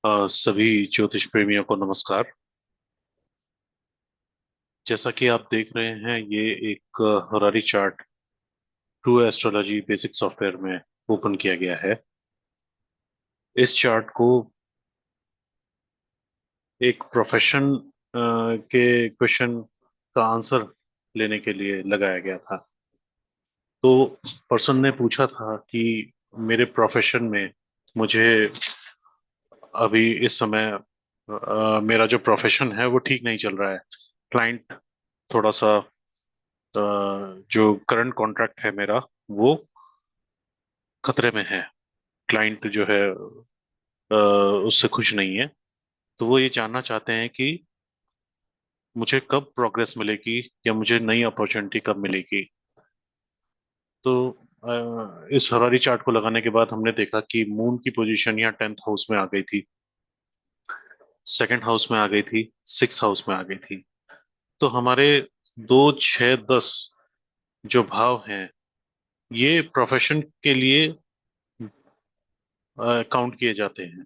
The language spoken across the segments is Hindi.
सभी ज्योतिष प्रेमियों को नमस्कार। जैसा कि आप देख रहे हैं, ये एक horary chart true astrology basic software में ओपन किया गया है। इस चार्ट को एक प्रोफेशन के क्वेश्चन का आंसर लेने के लिए लगाया गया था। तो पर्सन ने पूछा था कि मेरे प्रोफेशन में मुझे अभी इस समय मेरा जो प्रोफेशन है वो ठीक नहीं चल रहा है। क्लाइंट थोड़ा सा जो करंट कॉन्ट्रैक्ट है मेरा वो खतरे में है। क्लाइंट जो है उससे खुश नहीं है। तो वो ये जानना चाहते हैं कि मुझे कब प्रोग्रेस मिलेगी या मुझे नई अपॉर्चुनिटी कब मिलेगी। तो इस हरारी चार्ट को लगाने के बाद हमने देखा कि मून की पोजीशन यहाँ 10th हाउस में आ गई थी, सेकंड हाउस में आ गई थी, सिक्स हाउस में आ गई थी। तो हमारे 2, 6, 10 जो भाव हैं ये प्रोफेशन के लिए काउंट किए जाते हैं।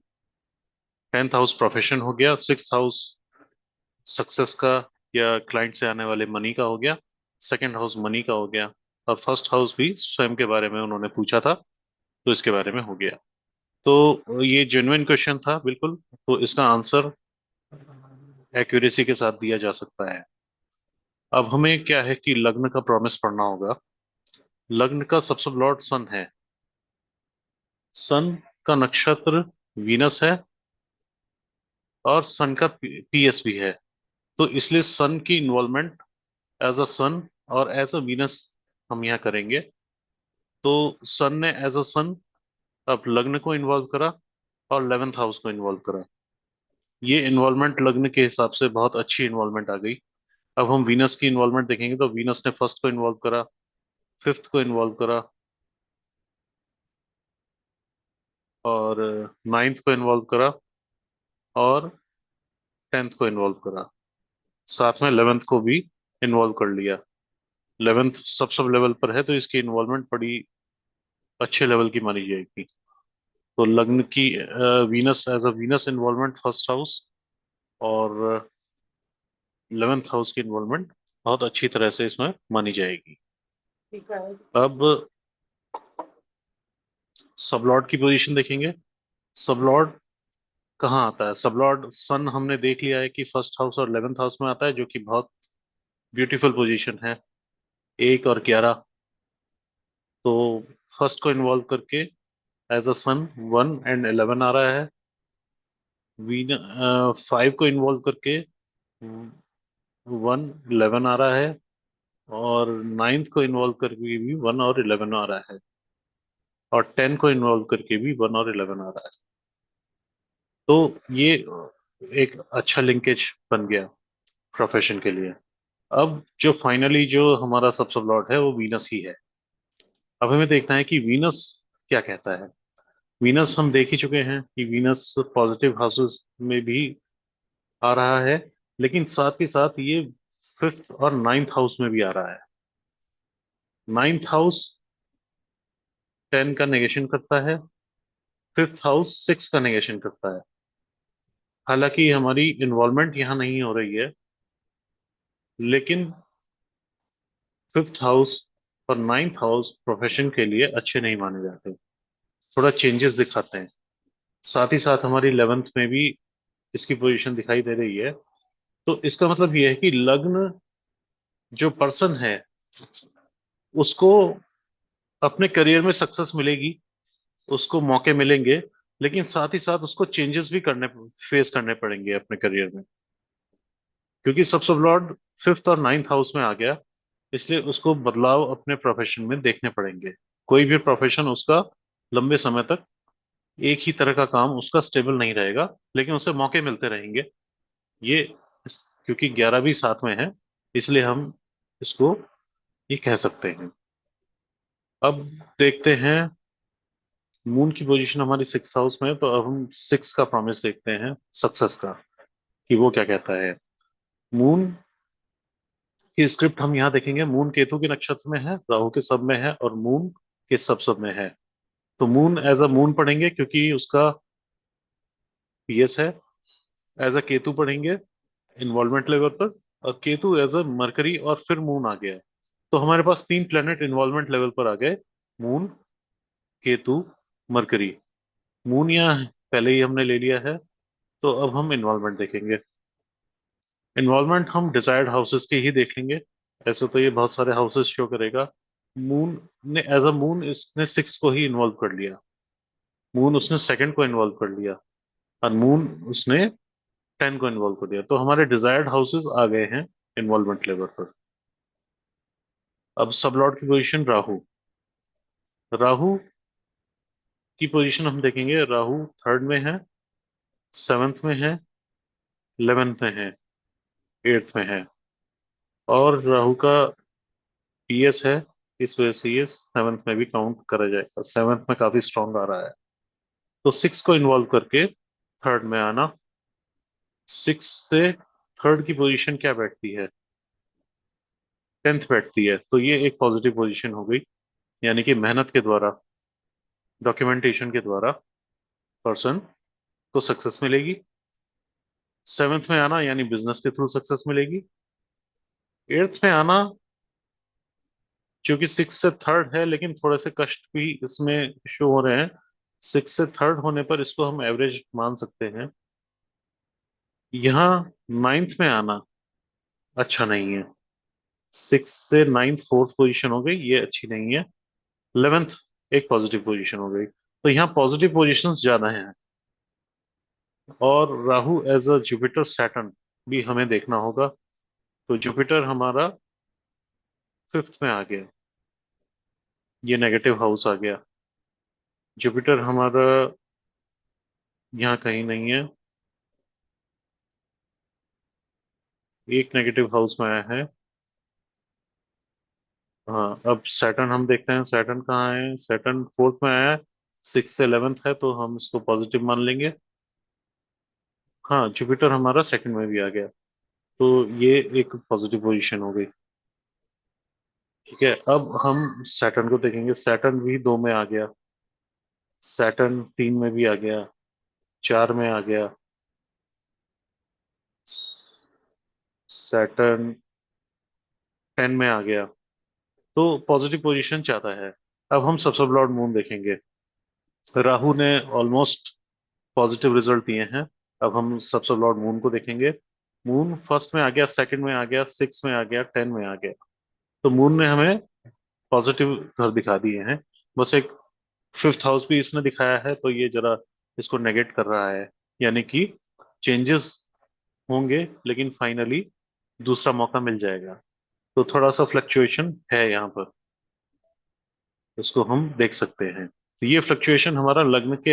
10th हाउस प्रोफेशन हो गया, सिक्स हाउस सक्सेस का या क्लाइंट से आने वाले मनी का हो गया, सेकंड हाउस मनी का हो गया, और फर्स्ट हाउस भी स्वयं के बारे में उन्होंने पूछा था तो इसके बारे में हो गया। तो ये जेन्युइन क्वेश्चन था बिल्कुल। तो इसका आंसर एक्यूरेसी के साथ दिया जा सकता है। अब हमें क्या है कि लग्न का प्रॉमिस पढ़ना होगा। लग्न का सबसे लॉर्ड सन है। सन का नक्षत्र वीनस है और सन का पीएस भी है। तो इसलिए सन की इन्वॉल्वमेंट एज अ सन और एज अ वीनस हम यहाँ करेंगे। तो सन ने एज अ सन अब लग्न को इन्वॉल्व करा और 11th हाउस को इन्वॉल्व करा। ये इन्वॉल्वमेंट लग्न के हिसाब से बहुत अच्छी इन्वॉल्वमेंट आ गई। अब हम वीनस की इन्वॉल्वमेंट देखेंगे तो वीनस ने फर्स्ट को इन्वॉल्व करा, फिफ्थ को इन्वॉल्व करा और नाइन्थ को इन्वॉल्व करा और 10th को इन्वॉल्व करा। साथ में 11th को भी इन्वॉल्व कर लिया। 11th सब सब लेवल पर है तो इसकी इन्वॉल्वमेंट बड़ी अच्छे लेवल की मानी जाएगी। तो लग्न की Venus as a Venus involvement first house और 11th हाउस की इन्वॉल्वमेंट बहुत अच्छी तरह से इसमें मानी जाएगी। अब सबलॉर्ड की पोजीशन देखेंगे। सबलॉर्ड कहाँ आता है? सबलॉर्ड सन हमने देख लिया है कि फर्स्ट हाउस और 11th हाउस में आता है, जो कि बहुत ब्यूटीफुल पोजीशन है, 1 और 11। तो फर्स्ट को इन्वॉल्व करके एज अ सन 1 और 11 आ रहा है। वीन 5 को इन्वॉल्व करके 1, 11 आ रहा है और नाइन्थ को इन्वॉल्व करके भी 1 और 11 आ रहा है और 10 को इन्वॉल्व करके भी 1 और 11 आ रहा है। तो ये एक अच्छा लिंकेज बन गया प्रोफेशन के लिए। अब जो फाइनली जो हमारा सब सब लॉर्ड है वो वीनस ही है। अब हमें देखना है कि वीनस क्या कहता है। वीनस हम देख ही चुके हैं कि वीनस पॉजिटिव हाउसेस में भी आ रहा है, लेकिन साथ ही साथ ये फिफ्थ और नाइन्थ हाउस में भी आ रहा है। नाइन्थ हाउस 10 का नेगेशन करता है, फिफ्थ हाउस 6 का नेगेशन करता है। हालांकि हमारी इन्वॉल्वमेंट यहाँ नहीं हो रही है, लेकिन फिफ्थ हाउस और नाइन्थ हाउस प्रोफेशन के लिए अच्छे नहीं माने जाते, थोड़ा चेंजेस दिखाते हैं। साथ ही साथ हमारी 11th में भी इसकी पोजीशन दिखाई दे रही है। तो इसका मतलब ये है कि लग्न जो पर्सन है उसको अपने करियर में सक्सेस मिलेगी, उसको मौके मिलेंगे, लेकिन साथ ही साथ उसको चेंजेस भी करने फेस करने पड़ेंगे अपने करियर में, क्योंकि सबसे लॉर्ड फिफ्थ और नाइन्थ हाउस में आ गया। इसलिए उसको बदलाव अपने प्रोफेशन में देखने पड़ेंगे। कोई भी प्रोफेशन उसका लंबे समय तक एक ही तरह का काम उसका स्टेबल नहीं रहेगा, लेकिन उसे मौके मिलते रहेंगे। ये क्योंकि 11 भी साथ में है, इसलिए हम इसको ये कह सकते हैं। अब देखते हैं मून की पोजीशन हमारी सिक्स हाउस में है, तो अब हम सिक्स का प्रॉमिस देखते हैं सक्सेस का कि वो क्या कहता है। मून की स्क्रिप्ट हम यहाँ देखेंगे। मून केतु के नक्षत्र में है, राहु के सब में है और मून के सब सब में है। तो मून एज अ मून पढ़ेंगे क्योंकि उसका पीएस है। एज अ केतु पढ़ेंगे इन्वॉल्वमेंट लेवल पर, और केतु एज अ मरकरी, और फिर मून आ गया। तो हमारे पास तीन प्लेनेट इन्वॉल्वमेंट लेवल पर आ गए। Moon, Ketu, mercury. मून यहाँ पहले ही हमने ले लिया है। तो अब हम इन्वॉल्वमेंट देखेंगे। इन्वॉल्वमेंट हम डिजायर्ड हाउसेस के ही देख लेंगे। ऐसे तो ये बहुत सारे हाउसेस शो करेगा। मून ने एज अ मून इसने सिक्स को ही इन्वॉल्व कर लिया। मून उसने सेकंड को इन्वॉल्व कर लिया। और मून उसने 10 को इन्वॉल्व कर दिया। तो हमारे डिजायर्ड हाउसेस आ गए हैं इन्वॉल्वमेंट लेवल पर। अब सब लॉर्ड की पोजीशन राहु। राहु की पोजीशन हम देखेंगे। राहु थर्ड में है, सेवेंथ में है, 11th में है, 8th में है। और राहु का पीएस है, इस वजह से ये सेवेंथ में भी काउंट करा जाएगा। सेवेंथ में काफी स्ट्रांग आ रहा है। तो सिक्स को इन्वॉल्व करके थर्ड में आना। सिक्स से थर्ड की पोजीशन क्या बैठती है? 10th बैठती है। तो ये एक पॉजिटिव पोजीशन हो गई, यानी कि मेहनत के द्वारा, डॉक्यूमेंटेशन के द्वारा पर्सन को सक्सेस मिलेगी। सेवेंथ में आना यानी बिजनेस के थ्रू सक्सेस मिलेगी। एट्थ में आना, क्योंकि सिक्स से थर्ड है लेकिन थोड़े से कष्ट भी इसमें शो हो रहे हैं। सिक्स से थर्ड होने पर इसको हम एवरेज मान सकते हैं। यहाँ नाइन्थ में आना अच्छा नहीं है। सिक्स से नाइन्थ फोर्थ पोजीशन हो गई, ये अच्छी नहीं है। 11th एक पॉजिटिव पोजीशन हो गई। तो यहाँ पॉजिटिव पोजीशंस ज्यादा हैं। और Rahu as a Jupiter Saturn भी हमें देखना होगा। तो जुपिटर हमारा फिफ्थ में आ गया, ये नेगेटिव हाउस आ गया। जुपिटर हमारा यहाँ कहीं नहीं है, एक नेगेटिव हाउस में आया है। हाँ, अब सैटर्न हम देखते हैं। सैटर्न कहाँ है? सैटर्न फोर्थ में आया है, सिक्स से 11th है, तो हम इसको पॉजिटिव मान लेंगे। हाँ, जुपिटर हमारा सेकंड में भी आ गया। तो ये एक पॉजिटिव पोजीशन हो गई। ठीक है, अब हम सैटर्न को देखेंगे। सैटर्न भी दो में आ गया। सैटर्न तीन में भी आ गया, चार में आ गया। सैटर्न 10 में आ गया। तो पॉजिटिव पोजीशन चाहता है। अब हम सब सब लॉर्ड मून देखेंगे। राहु ने ऑलमोस्ट पॉजिटिव रिजल्ट दिए हैं। अब हम सब सब लॉर्ड मून को देखेंगे। मून फर्स्ट में आ गया, सेकंड में आ गया, सिक्स में आ गया, 10 में आ गया। तो मून ने हमें पॉजिटिव घर दिखा दिए हैं। बस एक फिफ्थ हाउस भी इसने दिखाया है, तो ये जरा इसको नेगेट कर रहा है। यानी कि चेंजेस होंगे लेकिन फाइनली दूसरा मौका मिल जाएगा। तो थोड़ा सा फ्लक्चुएशन है यहाँ पर, उसको हम देख सकते हैं। तो ये फ्लक्चुएशन हमारा लग्न के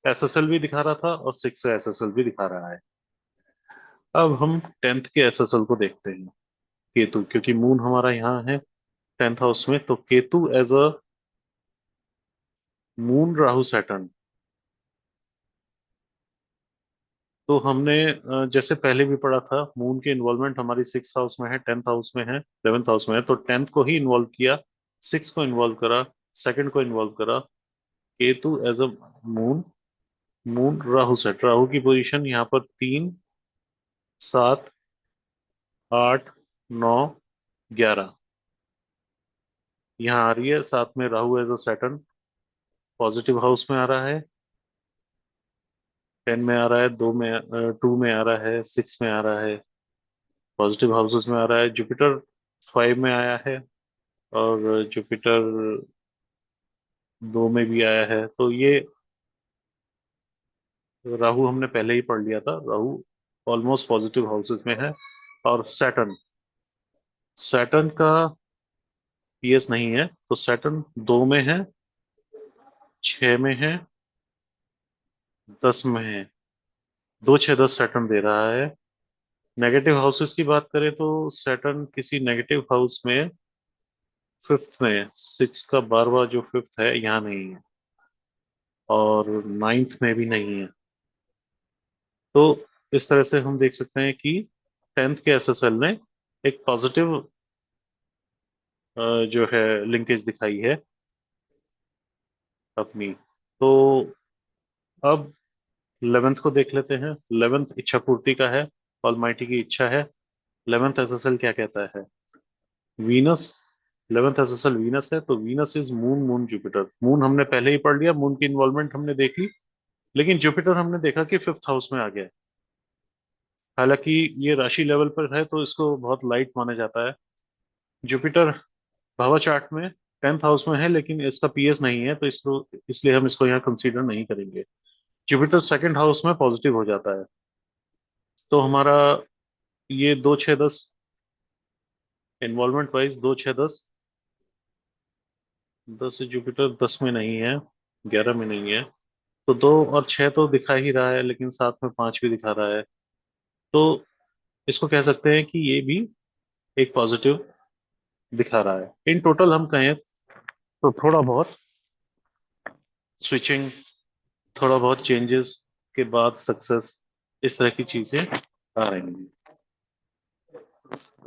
एसएसएल भी दिखा रहा था और सिक्स एसएसएल भी दिखा रहा है। अब हम 10th के एसएसएल को देखते हैं। केतु, क्योंकि मून हमारा यहाँ है 10th हाउस में, तो Ketu as a Moon Rahu Saturn. तो हमने जैसे पहले भी पढ़ा था, मून की इन्वॉल्वमेंट हमारी सिक्स हाउस में है, 10th हाउस में है, 11th हाउस में है। तो 10th को ही इन्वॉल्व किया, सिक्स को इन्वॉल्व करा, सेकंड को इन्वॉल्व करा। Ketu as a Moon, Moon Rahu set. Rahu की पोजीशन यहाँ पर 3, 7, 8, 9, 11 यहाँ आ रही है। साथ में Rahu as a Saturn positive house में आ रहा है, 10 में आ रहा है, दो में, टू में आ रहा है, सिक्स में आ रहा है, पॉजिटिव हाउसेस में आ रहा है। जुपिटर 5 में आया है, और जुपिटर दो में भी आया है। तो ये राहु हमने पहले ही पढ़ लिया था। राहु ऑलमोस्ट पॉजिटिव हाउसेस में है। और सैटर्न, सैटर्न का पीएस नहीं है, तो सैटर्न दो में है, छह में है, 10 में है। दो छह 10 सैटर्न दे रहा है। नेगेटिव हाउसेस की बात करें तो सैटर्न किसी नेगेटिव हाउस में फिफ्थ में, सिक्स का 12वां जो फिफ्थ है यहाँ नहीं है, और नाइन्थ में भी नहीं है। तो इस तरह से हम देख सकते हैं कि 10th के एसएसएल ने एक पॉजिटिव जो है लिंकेज दिखाई है अपनी। तो अब 11th को देख लेते हैं। 11th इच्छा पूर्ति का है, ऑलमाइटी की इच्छा है। 11th एसएसएल क्या कहता है? वीनस। 11th एसएसएल वीनस है, तो Venus is moon, moon Jupiter. Moon हमने पहले ही पढ़ लिया, मून की इन्वॉल्वमेंट हमने देख ली। लेकिन जुपिटर हमने देखा कि 5th हाउस में आ गया है। हालांकि ये राशि लेवल पर है तो इसको बहुत लाइट माना जाता है। जुपिटर भावा चार्ट में 10th हाउस में है, लेकिन इसका पीएस नहीं है, तो इसको इसलिए हम इसको यहाँ कंसीडर नहीं करेंगे। जुपिटर सेकंड हाउस में पॉजिटिव हो जाता है। तो हमारा ये 2 6 10 इन्वॉल्वमेंट वाइज 2 6 10। 10 से जुपिटर 10 में नहीं है, 11 में नहीं है। तो 2 और 6 तो दिखा ही रहा है, लेकिन साथ में 5 भी दिखा रहा है। तो इसको कह सकते हैं कि ये भी एक पॉजिटिव दिखा रहा है। इन टोटल हम कहें तो थोड़ा बहुत स्विचिंग, थोड़ा बहुत चेंजेस के बाद सक्सेस, इस तरह की चीजें आ रही हैं।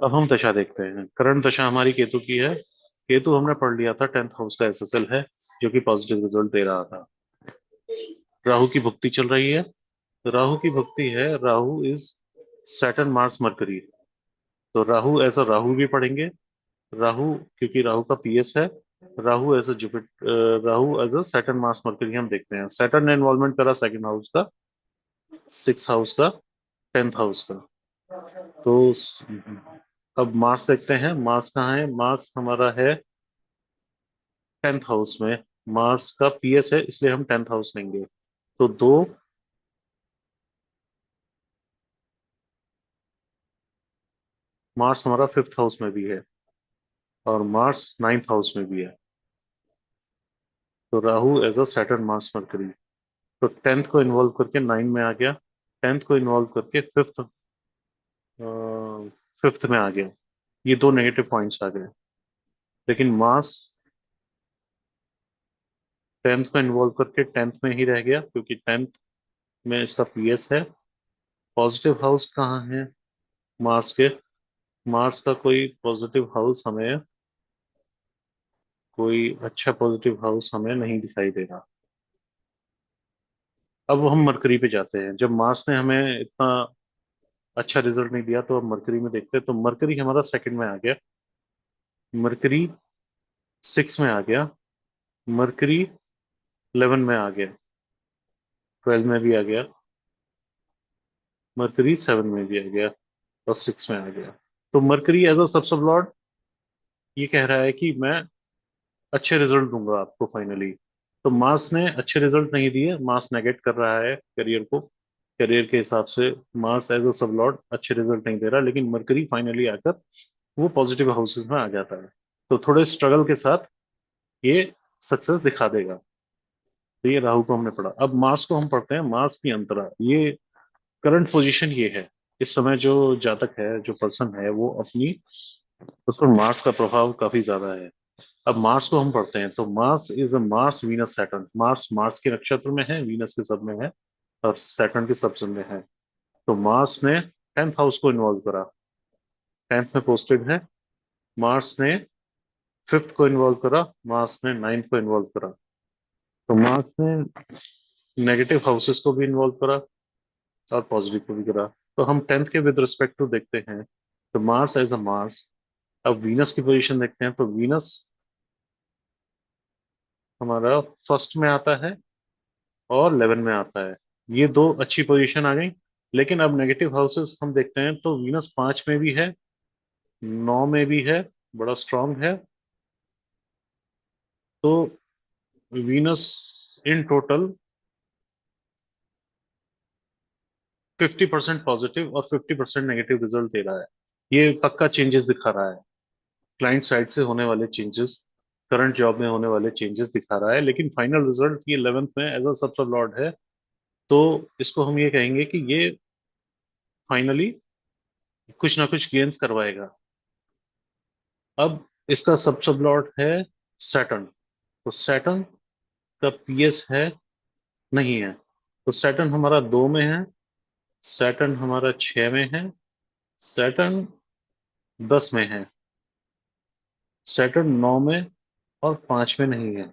अब हम दशा देखते हैं। करंट दशा हमारी केतु की है। केतु हमने पढ़ लिया था, 10th हाउस का एसएसएल है, जो कि पॉजिटिव रिजल्ट दे रहा था। राहु की भुक्ति चल रही है। राहु की भुक्ति है, Rahu is Saturn Mars Mercury. तो राहु ऐसा राहु भी पढ़ेंगे। राहु, क्योंकि राहु का पीएस है। Rahu as a Jupiter, Rahu as a Saturn Mars Mercury हम देखते हैं। सैटर्न ने इन्वॉल्वमेंट करा सेकंड हाउस का, 6th हाउस का, 10th हाउस का। तो अब मार्स देखते हैं। मार्स कहाँ है? मार्स हमारा है 10th हाउस में। मार्स का पीएस है, इसलिए हम 10th हाउस लेंगे। तो दो, मार्स हमारा 5th हाउस में भी है, और मार्स 9th हाउस में भी है। तो Rahu as a Saturn Mars Mercury. तो 10th को इन्वॉल्व करके 9 में आ गया। 10th को इन्वॉल्व करके फिफ्थ में आ गया। ये दो नेगेटिव पॉइंट्स आ गए। लेकिन मार्स 10th को इन्वॉल्व करके 10th में ही रह गया, क्योंकि 10th में इसका पीएस है। पॉजिटिव हाउस कहाँ है मार्स के? मार्स का कोई पॉजिटिव हाउस हमें, कोई अच्छा पॉजिटिव हाउस हमें नहीं दिखाई दे रहा। अब हम मरकरी पे जाते हैं। जब मार्स ने हमें इतना अच्छा रिजल्ट नहीं दिया, तो अब मरकरी में देखते हैं। तो मरकरी हमारा सेकंड में आ गया। मरकरी 6 में आ गया। मरकरी 11 में आ गया। 12 में भी आ गया। मरकरी 7 में भी आ गया, और 6 में आ गया। तो मरकरी एज अ सब लॉर्ड ये कह रहा है कि मैं अच्छे रिजल्ट दूंगा आपको फाइनली। तो मार्स ने अच्छे रिजल्ट नहीं दिए, मार्स नेगेट कर रहा है करियर को। करियर के हिसाब से मार्स एज अ सब लॉर्ड अच्छे रिजल्ट नहीं दे रहा, लेकिन मरकरी फाइनली आकर वो पॉजिटिव हाउसेस में आ जाता है। तो थोड़े स्ट्रगल के साथ ये सक्सेस दिखा देगा। तो ये राहु को हमने पढ़ा। अब मार्स को हम पढ़ते हैं। मार्स की अंतरा, ये करंट पोजीशन ये है। इस समय जो जातक है, जो पर्सन है, वो अपनी, उस पर मार्स का प्रभाव काफी ज्यादा है। अब मार्स को हम पढ़ते हैं। तो Mars is a Mars Venus Saturn. Mars Mars के नक्षत्र में है, वीनस के सब में है, और सैटर्न के सब में है। तो मार्स ने 10th हाउस को इन्वॉल्व करा, 10th में पोस्टेड है। मार्स ने 5th को इन्वॉल्व करा, मार्स ने 9th को इन्वॉल्व करा। तो मार्स ने नेगेटिव हाउसेस को भी इन्वॉल्व करा, और पॉजिटिव को भी करा। तो हम 10th के विद रिस्पेक्ट टू देखते हैं। तो मार्स एज अ मार्स। अब वीनस की पोजीशन देखते हैं। तो वीनस हमारा फर्स्ट में आता है, और 11 में आता है। ये दो अच्छी पोजीशन आ गई। लेकिन अब नेगेटिव हाउसेस हम देखते हैं। तो वीनस 5 में भी है, 9 में भी है, बड़ा स्ट्रांग है। तो वीनस इन टोटल 50% पॉजिटिव और 50% नेगेटिव रिजल्ट दे रहा है। ये पक्का चेंजेस दिखा रहा है। क्लाइंट साइड से होने वाले चेंजेस, करंट जॉब में होने वाले चेंजेस दिखा रहा है। लेकिन फाइनल रिजल्ट ये 11th में एज अ सब लॉर्ड है। तो इसको हम ये कहेंगे कि ये फाइनली कुछ ना कुछ गेन्स करवाएगा। अब इसका सब लॉर्ड है सैटर्न। तो सैटर्न का पीएस है, नहीं है। तो सैटर्न हमारा 2 में है, सैटर्न हमारा 6 में है, सैटर्न 10 में है, सैटर्न 9 में और 5 में नहीं है।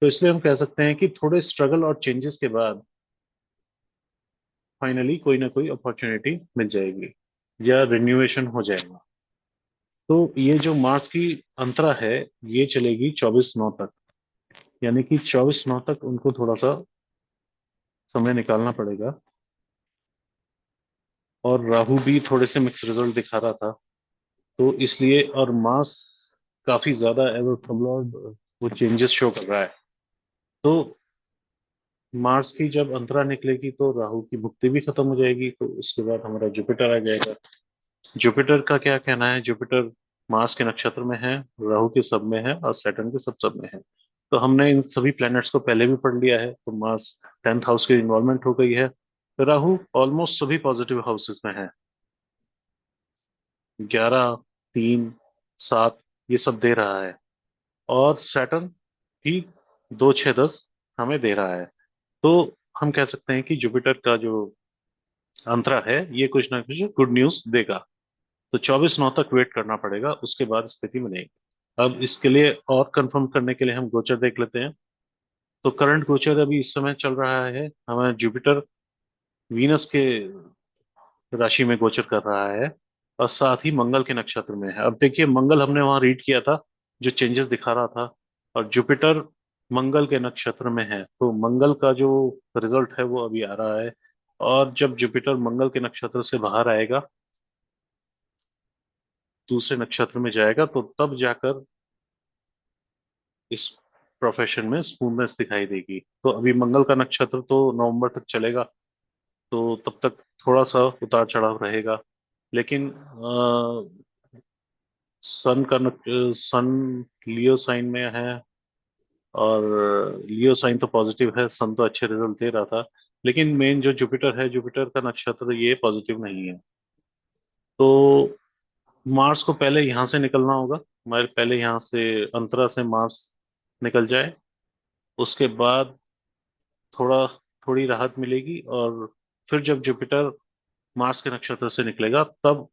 तो इसलिए हम कह सकते हैं कि थोड़े स्ट्रगल और चेंजेस के बाद फाइनली कोई ना कोई अपॉर्चुनिटी मिल जाएगी या रिन्यूएशन हो जाएगा। तो ये जो मार्स की अंतरा है, ये चलेगी 24/9 तक। यानी कि 24/9 तक उनको थोड़ा सा समय निकालना पड़ेगा। और राहु भी थोड़े से मिक्स रिजल्ट दिखा रहा था, तो इसलिए, और मार्स काफी ज्यादा एवर फॉरवर्ड वो चेंजेस शो कर रहा है। तो मार्स की जब अंतरा निकलेगी तो राहु की भुक्ति भी खत्म हो जाएगी, तो उसके बाद हमारा जुपिटर आ जाएगा। जुपिटर का क्या कहना है? जुपिटर मार्स के नक्षत्र में है, राहु के सब में है और सैटर्न के सब में है। तो हमने इन सभी प्लैनेट्स को पहले भी पढ़ लिया है। तो मार्स 10th हाउस की इन्वॉल्वमेंट हो गई है। राहु ऑलमोस्ट सभी पॉजिटिव हाउसेस में है, 11, 3, 7, ये सब दे रहा है। और सैटर्न भी 2, 6, 10 हमें दे रहा है। तो हम कह सकते हैं कि जुपिटर का जो अंतरा है, ये कुछ ना कुछ गुड न्यूज देगा। तो 24/9 तक वेट करना पड़ेगा, उसके बाद स्थिति बनेगी। अब इसके लिए और कंफर्म करने के लिए हम गोचर देख लेते हैं। तो करंट गोचर अभी इस समय चल रहा है, हमें जुपिटर वीनस के राशि में गोचर कर रहा है और साथ ही मंगल के नक्षत्र में है। अब देखिए, मंगल हमने वहां रीड किया था, जो चेंजेस दिखा रहा था, और जुपिटर मंगल के नक्षत्र में है। तो मंगल का जो रिजल्ट है वो अभी आ रहा है। और जब जुपिटर मंगल के नक्षत्र से बाहर आएगा, दूसरे नक्षत्र में जाएगा, तो तब जाकर इस प्रोफेशन में स्मूथनेस दिखाई देगी। तो अभी मंगल का नक्षत्र तो नवंबर तक चलेगा, तो तब तक थोड़ा सा उतार चढ़ाव रहेगा। लेकिन सन लियो साइन में है, और लियो साइन तो पॉजिटिव है, सन तो अच्छे रिजल्ट दे रहा था। लेकिन मेन जो जुपिटर है, जुपिटर का नक्षत्र ये पॉजिटिव नहीं है। तो मार्स को पहले यहाँ से निकलना होगा, हमारे पहले यहाँ से अंतरा से मार्स निकल जाए, उसके बाद थोड़ा थोड़ी राहत मिलेगी। और फिर जब जुपिटर मार्स के नक्षत्र से निकलेगा, तब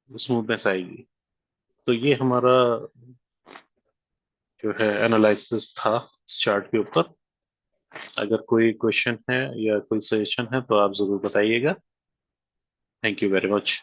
स्मूथनेस आएगी। तो ये हमारा जो है एनालिसिस था इस चार्ट के ऊपर। अगर कोई क्वेश्चन है या कोई सजेशन है तो आप जरूर बताइएगा। Thank you very much.